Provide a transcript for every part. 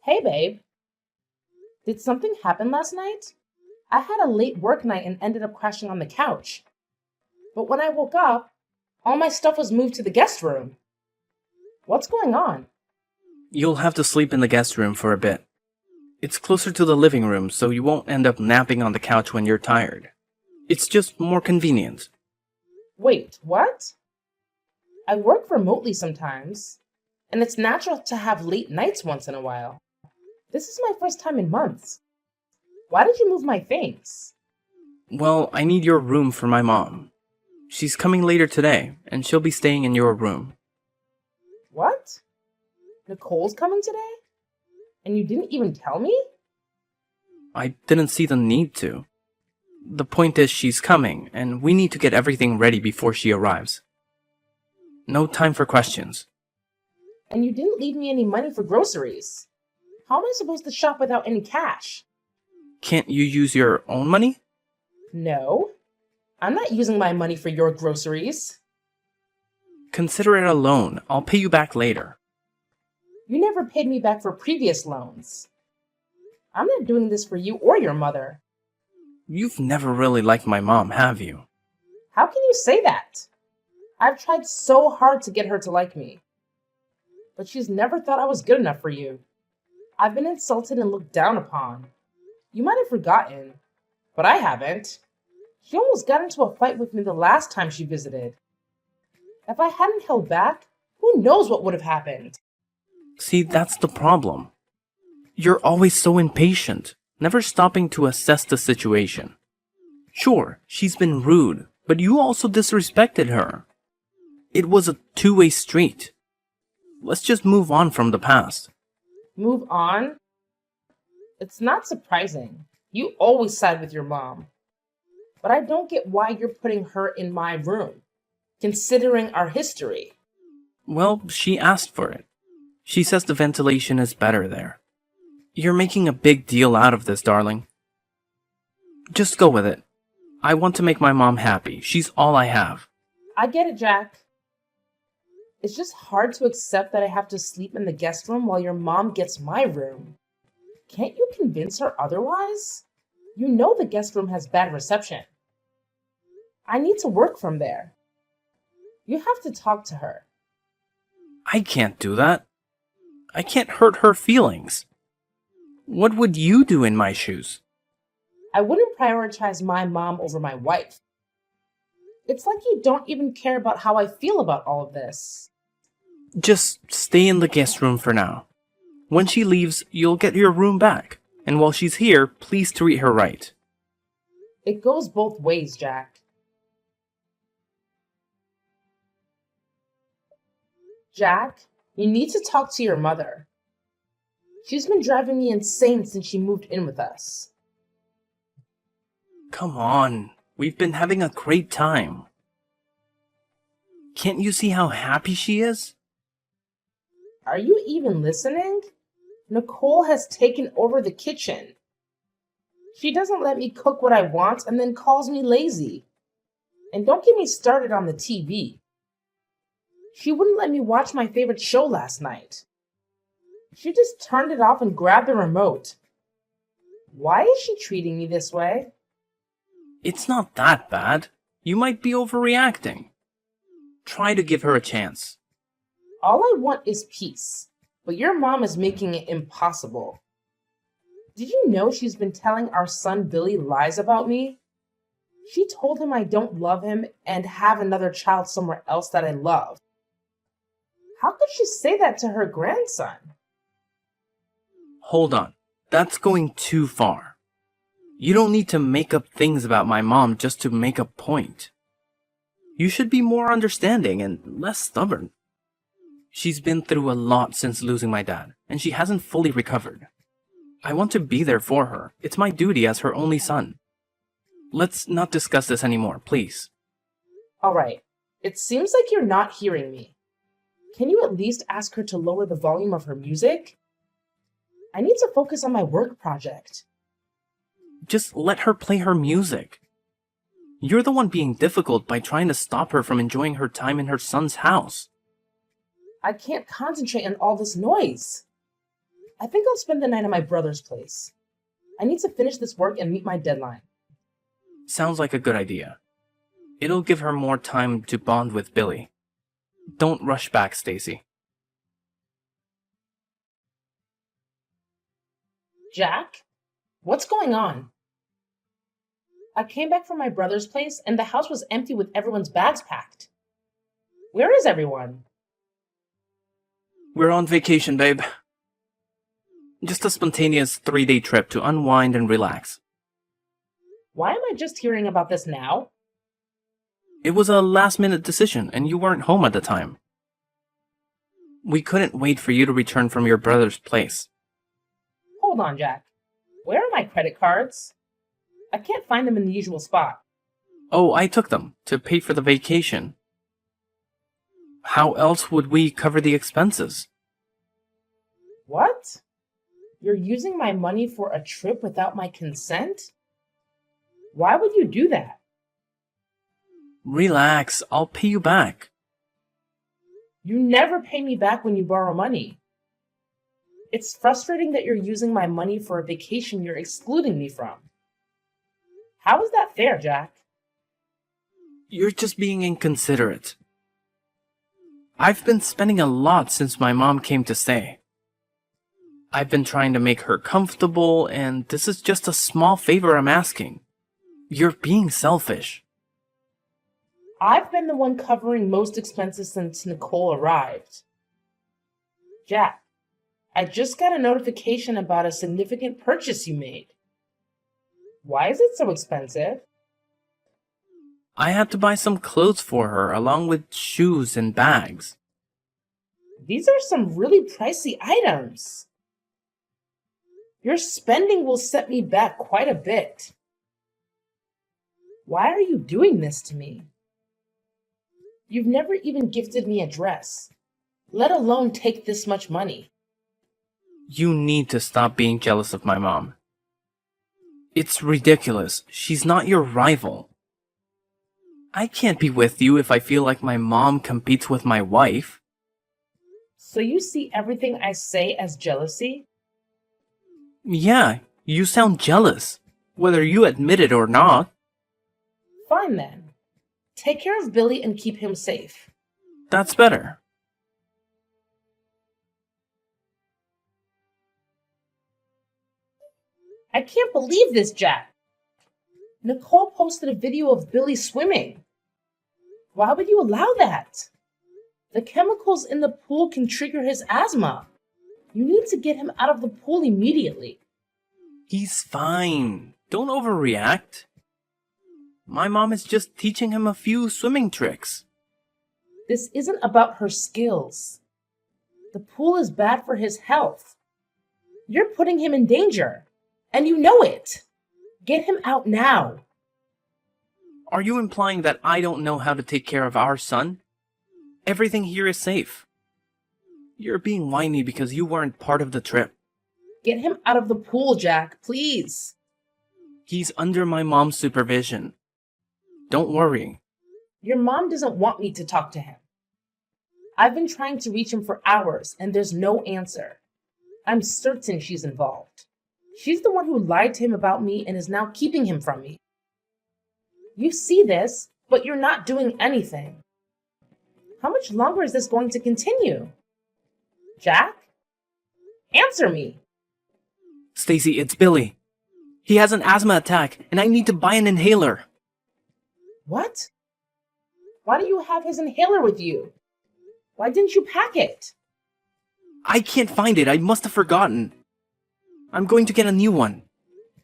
Hey, babe. Did something happen last night? I had a late work night and ended up crashing on the couch. But when I woke up, all my stuff was moved to the guest room. What's going on? You'll have to sleep in the guest room for a bit. It's closer to the living room, so you won't end up napping on the couch when you're tired. It's just more convenient. Wait, what? I work remotely sometimes, and it's natural to have late nights once in a while. This is my first time in months. Why did you move my things? Well, I need your room for my mom. She's coming later today, and she'll be staying in your room. What? Nicole's coming today? And you didn't even tell me? I didn't see the need to. The point is she's coming, and we need to get everything ready before she arrives. No time for questions. And you didn't leave me any money for groceries. How am I supposed to shop without any cash? Can't you use your own money? No. I'm not using my money for your groceries. Consider it a loan. I'll pay you back later. You never paid me back for previous loans. I'm not doing this for you or your mother. You've never really liked my mom, have you? How can you say that? I've tried so hard to get her to like me. But she's never thought I was good enough for you. I've been insulted and looked down upon. You might have forgotten, but I haven't. She almost got into a fight with me the last time she visited. If I hadn't held back, who knows what would have happened? See, that's the problem. You're always so impatient, never stopping to assess the situation. Sure, she's been rude, but you also disrespected her. It was a two-way street. Let's just move on from the past. Move on? It's not surprising. You always side with your mom. But I don't get why you're putting her in my room, considering our history. Well, she asked for it. She says the ventilation is better there. You're making a big deal out of this, darling. Just go with it. I want to make my mom happy. She's all I have. I get it, Jack. It's just hard to accept that I have to sleep in the guest room while your mom gets my room. Can't you convince her otherwise? You know the guest room has bad reception. I need to work from there. You have to talk to her. I can't do that. I can't hurt her feelings. What would you do in my shoes? I wouldn't prioritize my mom over my wife. It's like you don't even care about how I feel about all of this. Just stay in the guest room for now. When she leaves, you'll get your room back. And while she's here, please treat her right. It goes both ways, Jack. Jack, you need to talk to your mother. She's been driving me insane since she moved in with us. Come on, we've been having a great time. Can't you see how happy she is? Are you even listening? Nicole has taken over the kitchen. She doesn't let me cook what I want and then calls me lazy. And don't get me started on the TV. She wouldn't let me watch my favorite show last night. She just turned it off and grabbed the remote. Why is she treating me this way? It's not that bad. You might be overreacting. Try to give her a chance. All I want is peace, but your mom is making it impossible. Did you know she's been telling our son Billy lies about me? She told him I don't love him and have another child somewhere else that I love. How could she say that to her grandson? Hold on. That's going too far. You don't need to make up things about my mom just to make a point. You should be more understanding and less stubborn. She's been through a lot since losing my dad, and she hasn't fully recovered. I want to be there for her. It's my duty as her only son. Let's not discuss this anymore, please. All right. It seems like you're not hearing me. Can you at least ask her to lower the volume of her music? I need to focus on my work project. Just let her play her music. You're the one being difficult by trying to stop her from enjoying her time in her son's house. I can't concentrate on all this noise. I think I'll spend the night at my brother's place. I need to finish this work and meet my deadline. Sounds like a good idea. It'll give her more time to bond with Billy. Don't rush back, Stacy. Jack? What's going on? I came back from my brother's place and the house was empty with everyone's bags packed. Where is everyone? We're on vacation, babe. Just a spontaneous 3-day trip to unwind and relax. Why am I just hearing about this now? It was a last-minute decision, and you weren't home at the time. We couldn't wait for you to return from your brother's place. Hold on, Jack. Where are my credit cards? I can't find them in the usual spot. Oh, I took them to pay for the vacation. How else would we cover the expenses? What? You're using my money for a trip without my consent? Why would you do that? Relax, I'll pay you back. You never pay me back when you borrow money. It's frustrating that you're using my money for a vacation you're excluding me from. How is that fair, Jack? You're just being inconsiderate. I've been spending a lot since my mom came to stay. I've been trying to make her comfortable, and this is just a small favor I'm asking. You're being selfish. I've been the one covering most expenses since Nicole arrived. Jack, I just got a notification about a significant purchase you made. Why is it so expensive? I had to buy some clothes for her, along with shoes and bags. These are some really pricey items. Your spending will set me back quite a bit. Why are you doing this to me? You've never even gifted me a dress, let alone take this much money. You need to stop being jealous of my mom. It's ridiculous. She's not your rival. I can't be with you if I feel like my mom competes with my wife. So you see everything I say as jealousy? Yeah, you sound jealous, whether you admit it or not. Fine then. Take care of Billy and keep him safe. That's better. I can't believe this, Jack. Nicole posted a video of Billy swimming. Why would you allow that? The chemicals in the pool can trigger his asthma. You need to get him out of the pool immediately. He's fine. Don't overreact. My mom is just teaching him a few swimming tricks. This isn't about her skills. The pool is bad for his health. You're putting him in danger, and you know it. Get him out now. Are you implying that I don't know how to take care of our son? Everything here is safe. You're being whiny because you weren't part of the trip. Get him out of the pool, Jack, please. He's under my mom's supervision. Don't worry. Your mom doesn't want me to talk to him. I've been trying to reach him for hours, and there's no answer. I'm certain she's involved. She's the one who lied to him about me and is now keeping him from me. You see this, but you're not doing anything. How much longer is this going to continue? Jack? Answer me. Stacy, it's Billy. He has an asthma attack, and I need to buy an inhaler. What? Why do you have his inhaler with you? Why didn't you pack it? I can't find it. I must have forgotten. I'm going to get a new one.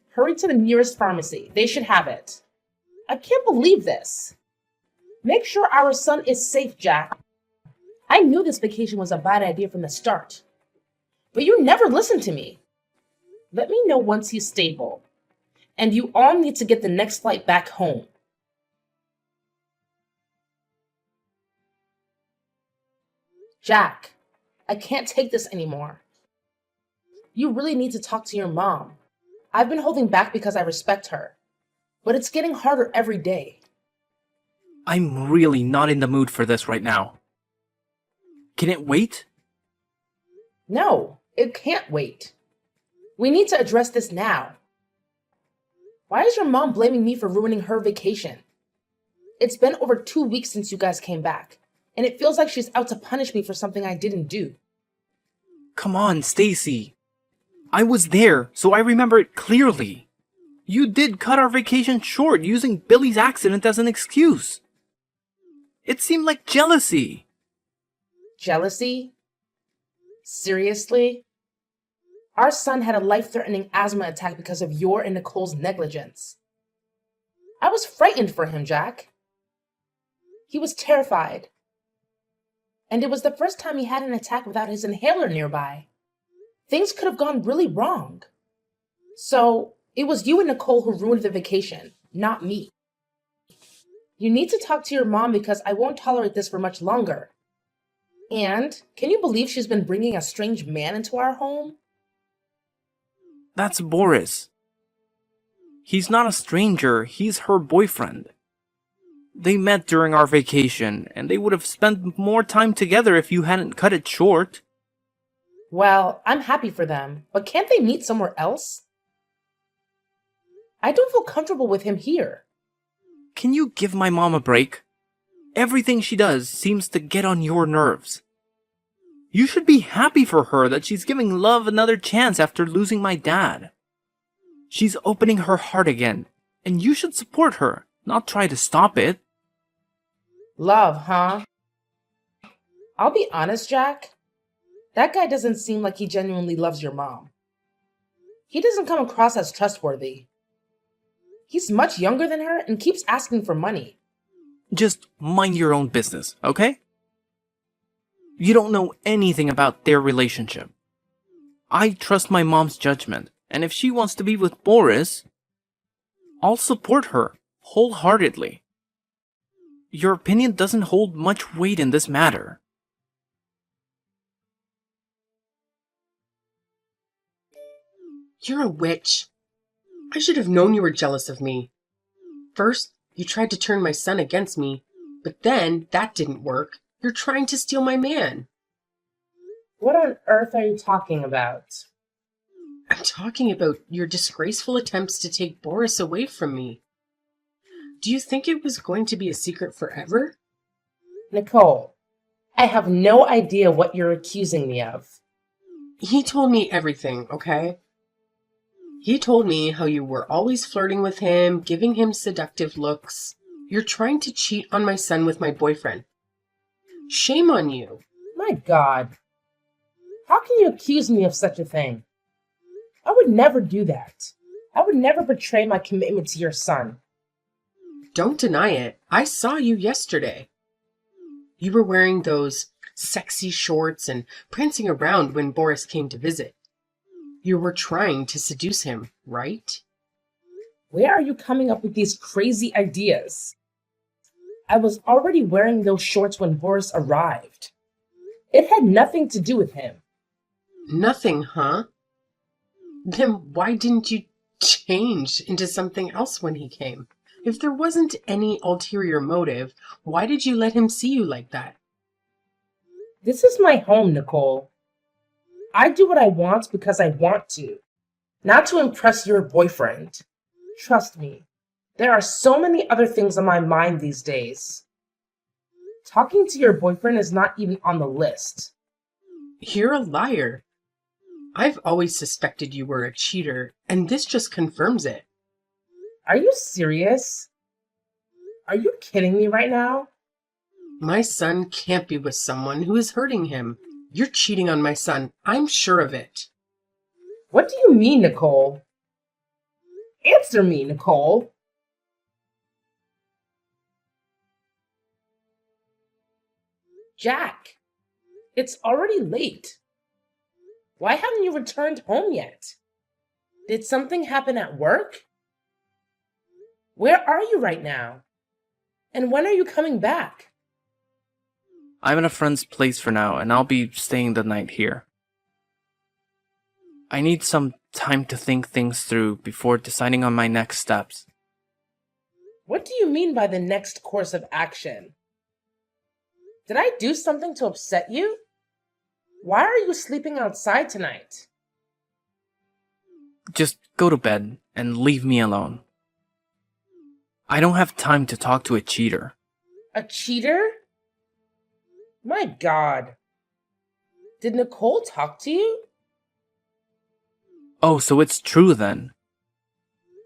Hurry to the nearest pharmacy. They should have it. I can't believe this. Make sure our son is safe, Jack. I knew this vacation was a bad idea from the start. But you never listened to me. Let me know once he's stable. And you all need to get the next flight back home. Jack, I can't take this anymore. You really need to talk to your mom. I've been holding back because I respect her. But it's getting harder every day. I'm really not in the mood for this right now. Can it wait? No, it can't wait. We need to address this now. Why is your mom blaming me for ruining her vacation? It's been over 2 weeks since you guys came back, and it feels like she's out to punish me for something I didn't do. Come on, Stacy. I was there, so I remember it clearly. You did cut our vacation short using Billy's accident as an excuse. It seemed like jealousy. Jealousy? Seriously? Our son had a life-threatening asthma attack because of your and Nicole's negligence. I was frightened for him, Jack. He was terrified. And it was the first time he had an attack without his inhaler nearby. Things could have gone really wrong. So, it was you and Nicole who ruined the vacation, not me. You need to talk to your mom because I won't tolerate this for much longer. And, can you believe she's been bringing a strange man into our home? That's Boris. He's not a stranger, he's her boyfriend. They met during our vacation, and they would have spent more time together if you hadn't cut it short. Well, I'm happy for them, but can't they meet somewhere else? I don't feel comfortable with him here. Can you give my mom a break? Everything she does seems to get on your nerves. You should be happy for her that she's giving love another chance after losing my dad. She's opening her heart again, and you should support her, not try to stop it. Love, huh? I'll be honest, Jack. That guy doesn't seem like he genuinely loves your mom. He doesn't come across as trustworthy. He's much younger than her and keeps asking for money. Just mind your own business, okay? You don't know anything about their relationship. I trust my mom's judgment, and if she wants to be with Boris, I'll support her wholeheartedly. Your opinion doesn't hold much weight in this matter. You're a witch. I should have known you were jealous of me. First, you tried to turn my son against me, but then that didn't work. You're trying to steal my man. What on earth are you talking about? I'm talking about your disgraceful attempts to take Boris away from me. Do you think it was going to be a secret forever? Nicole, I have no idea what you're accusing me of. He told me everything, okay? He told me how you were always flirting with him, giving him seductive looks. You're trying to cheat on my son with my boyfriend. Shame on you. My God. How can you accuse me of such a thing? I would never do that. I would never betray my commitment to your son. Don't deny it. I saw you yesterday. You were wearing those sexy shorts and prancing around when Boris came to visit. You were trying to seduce him, right? Where are you coming up with these crazy ideas? I was already wearing those shorts when Boris arrived. It had nothing to do with him. Nothing, huh? Then why didn't you change into something else when he came? If there wasn't any ulterior motive, why did you let him see you like that? This is my home, Nicole. I do what I want because I want to, not to impress your boyfriend. Trust me, there are so many other things on my mind these days. Talking to your boyfriend is not even on the list. You're a liar. I've always suspected you were a cheater, and this just confirms it. Are you serious? Are you kidding me right now? My son can't be with someone who is hurting him. You're cheating on my son. I'm sure of it. What do you mean, Nicole? Answer me, Nicole. Jack, it's already late. Why haven't you returned home yet? Did something happen at work? Where are you right now? And when are you coming back? I'm at a friend's place for now, and I'll be staying the night here. I need some time to think things through before deciding on my next steps. What do you mean by the next course of action? Did I do something to upset you? Why are you sleeping outside tonight? Just go to bed and leave me alone. I don't have time to talk to a cheater. A cheater? My God. Did Nicole talk to you? Oh, so it's true then.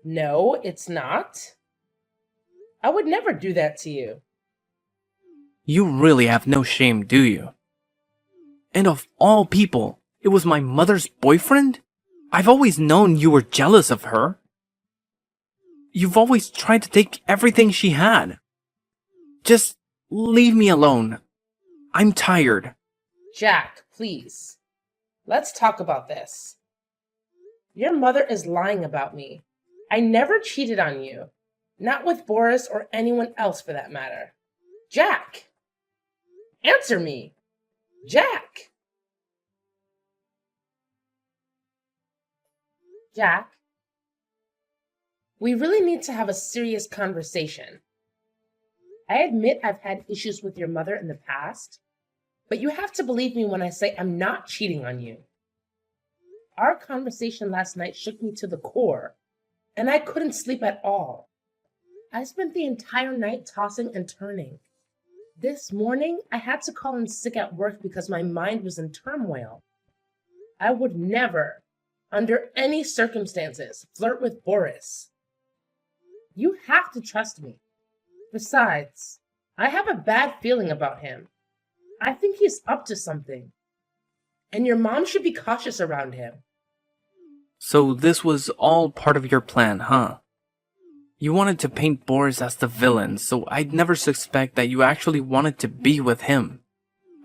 No, it's not. I would never do that to you. You really have no shame, do you? And of all people, it was my mother's boyfriend? I've always known you were jealous of her. You've always tried to take everything she had. Just leave me alone. I'm tired. Jack, please. Let's talk about this. Your mother is lying about me. I never cheated on you. Not with Boris or anyone else for that matter. Jack! Answer me! Jack! Jack, we really need to have a serious conversation. I admit I've had issues with your mother in the past, but you have to believe me when I say I'm not cheating on you. Our conversation last night shook me to the core, and I couldn't sleep at all. I spent the entire night tossing and turning. This morning, I had to call in sick at work because my mind was in turmoil. I would never, under any circumstances, flirt with Boris. You have to trust me. Besides, I have a bad feeling about him. I think he's up to something. And your mom should be cautious around him. So this was all part of your plan, huh? You wanted to paint Boris as the villain, so I'd never suspect that you actually wanted to be with him.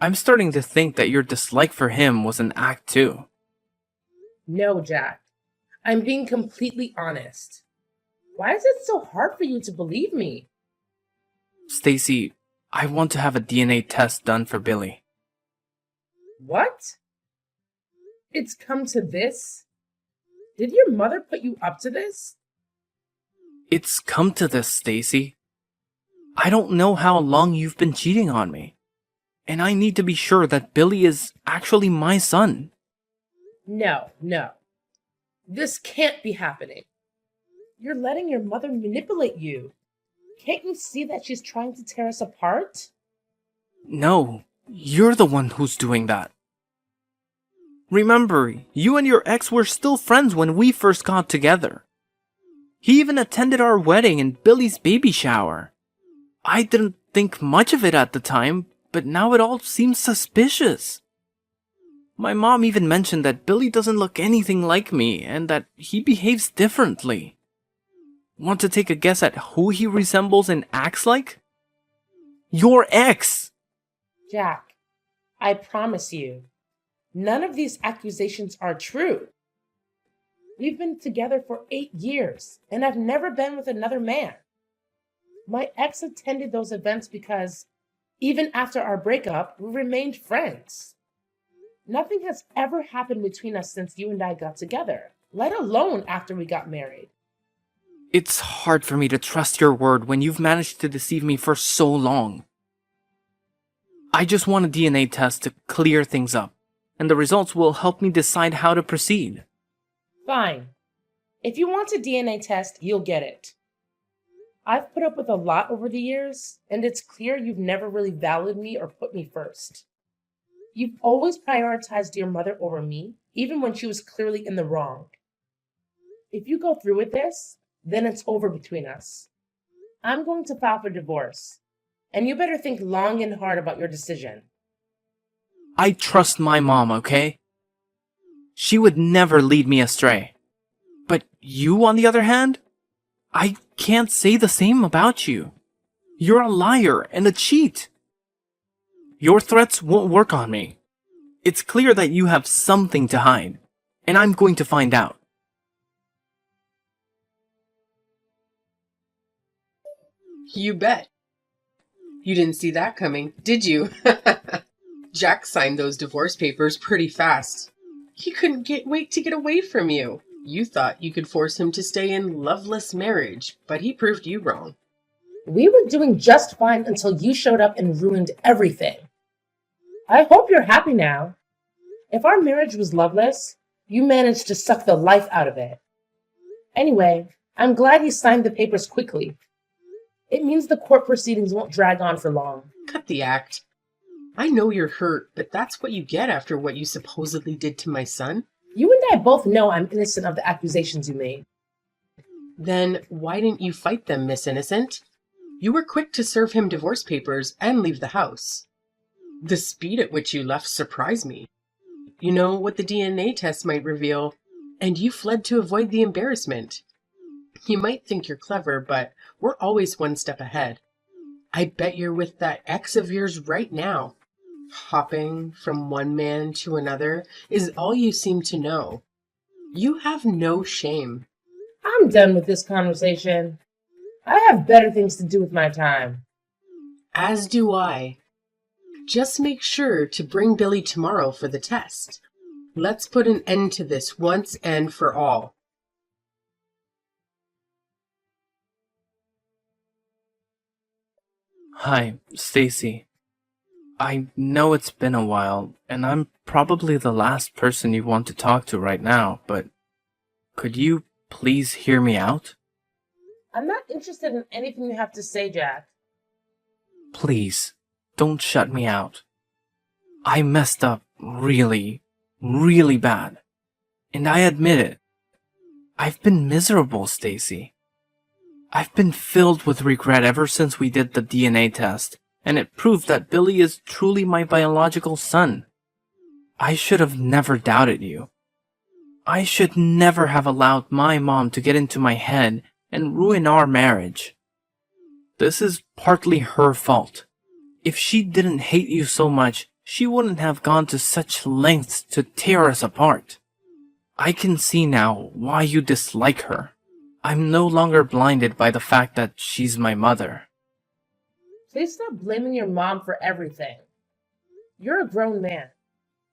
I'm starting to think that your dislike for him was an act too. No, Jack. I'm being completely honest. Why is it so hard for you to believe me? Stacy, I want to have a DNA test done for Billy. What? It's come to this? Did your mother put you up to this? It's come to this, Stacy. I don't know how long you've been cheating on me. And I need to be sure that Billy is actually my son. No. This can't be happening. You're letting your mother manipulate you. Can't you see that she's trying to tear us apart? No, you're the one who's doing that. Remember, you and your ex were still friends when we first got together. He even attended our wedding and Billy's baby shower. I didn't think much of it at the time, but now it all seems suspicious. My mom even mentioned that Billy doesn't look anything like me and that he behaves differently. Want to take a guess at who he resembles and acts like? Your ex! Jack, I promise you, none of these accusations are true. We've been together for 8 years, and I've never been with another man. My ex attended those events because, even after our breakup, we remained friends. Nothing has ever happened between us since you and I got together, let alone after we got married. It's hard for me to trust your word when you've managed to deceive me for so long. I just want a DNA test to clear things up, and the results will help me decide how to proceed. Fine. If you want a DNA test, you'll get it. I've put up with a lot over the years, and it's clear you've never really valued me or put me first. You've always prioritized your mother over me, even when she was clearly in the wrong. If you go through with this, then it's over between us. I'm going to file for divorce, and you better think long and hard about your decision. I trust my mom, okay? She would never lead me astray. But you, on the other hand? I can't say the same about you. You're a liar and a cheat. Your threats won't work on me. It's clear that you have something to hide, and I'm going to find out. You bet. You didn't see that coming, did you? Jack signed those divorce papers pretty fast. He couldn't wait to get away from you. You thought you could force him to stay in loveless marriage, but he proved you wrong. We were doing just fine until you showed up and ruined everything. I hope you're happy now. If our marriage was loveless, you managed to suck the life out of it. Anyway, I'm glad he signed the papers quickly. It means the court proceedings won't drag on for long. Cut the act. I know you're hurt, but that's what you get after what you supposedly did to my son. You and I both know I'm innocent of the accusations you made. Then why didn't you fight them, Miss Innocent? You were quick to serve him divorce papers and leave the house. The speed at which you left surprised me. You know what the DNA test might reveal, and you fled to avoid the embarrassment. You might think you're clever, but we're always one step ahead. I bet you're with that ex of yours right now. Hopping from one man to another is all you seem to know. You have no shame. I'm done with this conversation. I have better things to do with my time. As do I. Just make sure to bring Billy tomorrow for the test. Let's put an end to this once and for all. Hi, Stacy. I know it's been a while, and I'm probably the last person you want to talk to right now, but could you please hear me out? I'm not interested in anything you have to say, Jack. Please, don't shut me out. I messed up really, really bad. And I admit it. I've been miserable, Stacy. I've been filled with regret ever since we did the DNA test, and it proved that Billy is truly my biological son. I should have never doubted you. I should never have allowed my mom to get into my head and ruin our marriage. This is partly her fault. If she didn't hate you so much, she wouldn't have gone to such lengths to tear us apart. I can see now why you dislike her. I'm no longer blinded by the fact that she's my mother. Please stop blaming your mom for everything. You're a grown man.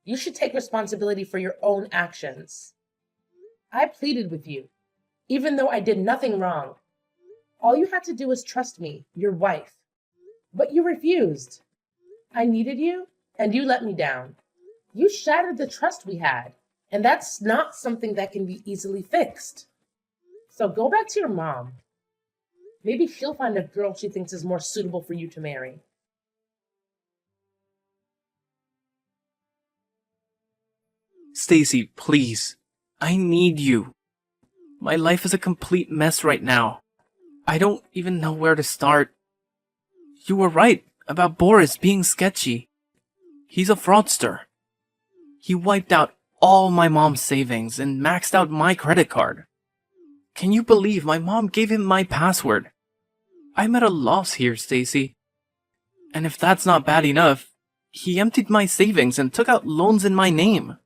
You should take responsibility for your own actions. I pleaded with you, even though I did nothing wrong. All you had to do was trust me, your wife. But you refused. I needed you, and you let me down. You shattered the trust we had, and that's not something that can be easily fixed. So go back to your mom. Maybe she'll find a girl she thinks is more suitable for you to marry. Stacy, please. I need you. My life is a complete mess right now. I don't even know where to start. You were right about Boris being sketchy. He's a fraudster. He wiped out all my mom's savings and maxed out my credit card. Can you believe my mom gave him my password? I'm at a loss here, Stacy. And if that's not bad enough, he emptied my savings and took out loans in my name.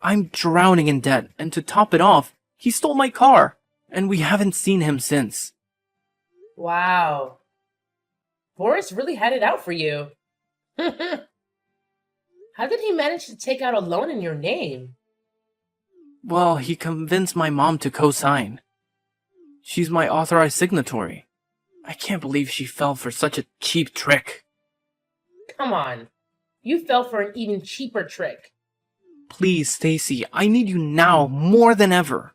I'm drowning in debt, and to top it off, he stole my car, and we haven't seen him since. Wow. Boris really had it out for you. How did he manage to take out a loan in your name? Well, he convinced my mom to co-sign. She's my authorized signatory. I can't believe she fell for such a cheap trick. Come on. You fell for an even cheaper trick. Please, Stacy, I need you now more than ever.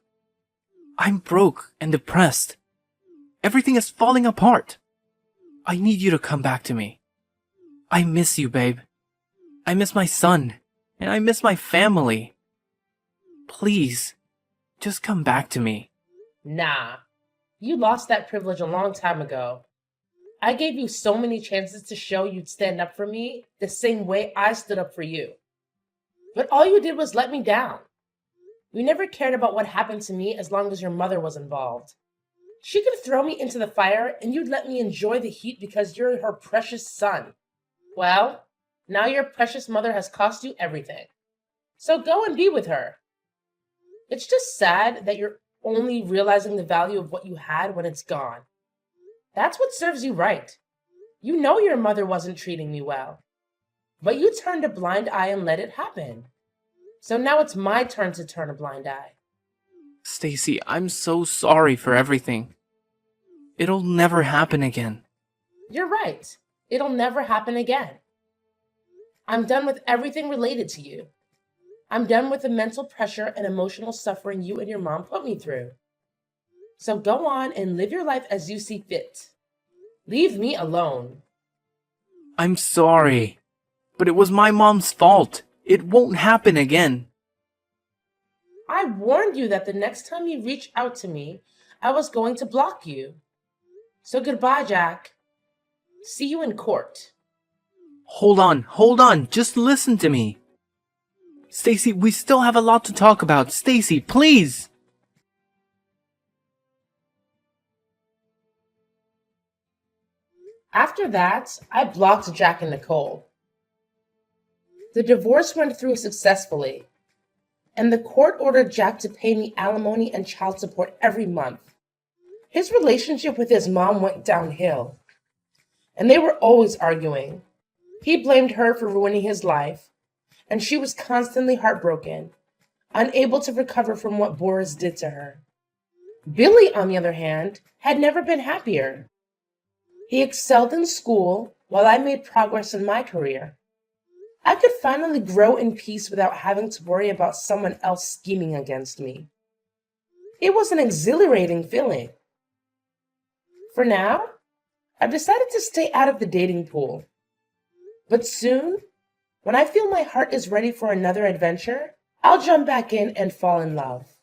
I'm broke and depressed. Everything is falling apart. I need you to come back to me. I miss you, babe. I miss my son, and I miss my family. Please, just come back to me. Nah. You lost that privilege a long time ago. I gave you so many chances to show you'd stand up for me the same way I stood up for you. But all you did was let me down. You never cared about what happened to me as long as your mother was involved. She could throw me into the fire and you'd let me enjoy the heat because you're her precious son. Well, now your precious mother has cost you everything. So go and be with her. It's just sad that you're only realizing the value of what you had when it's gone. That's what serves you right. You know your mother wasn't treating me well. But you turned a blind eye and let it happen. So now it's my turn to turn a blind eye. Stacy, I'm so sorry for everything. It'll never happen again. You're right. It'll never happen again. I'm done with everything related to you. I'm done with the mental pressure and emotional suffering you and your mom put me through. So go on and live your life as you see fit. Leave me alone. I'm sorry, but it was my mom's fault. It won't happen again. I warned you that the next time you reach out to me, I was going to block you. So goodbye, Jack. See you in court. Hold on, just listen to me. Stacy, we still have a lot to talk about. Stacy, please! After that, I blocked Jack and Nicole. The divorce went through successfully, and the court ordered Jack to pay me alimony and child support every month. His relationship with his mom went downhill, and they were always arguing. He blamed her for ruining his life, and she was constantly heartbroken, unable to recover from what Boris did to her. Billy, on the other hand, had never been happier. He excelled in school while I made progress in my career. I could finally grow in peace without having to worry about someone else scheming against me. It was an exhilarating feeling. For now, I've decided to stay out of the dating pool. But soon, when I feel my heart is ready for another adventure, I'll jump back in and fall in love.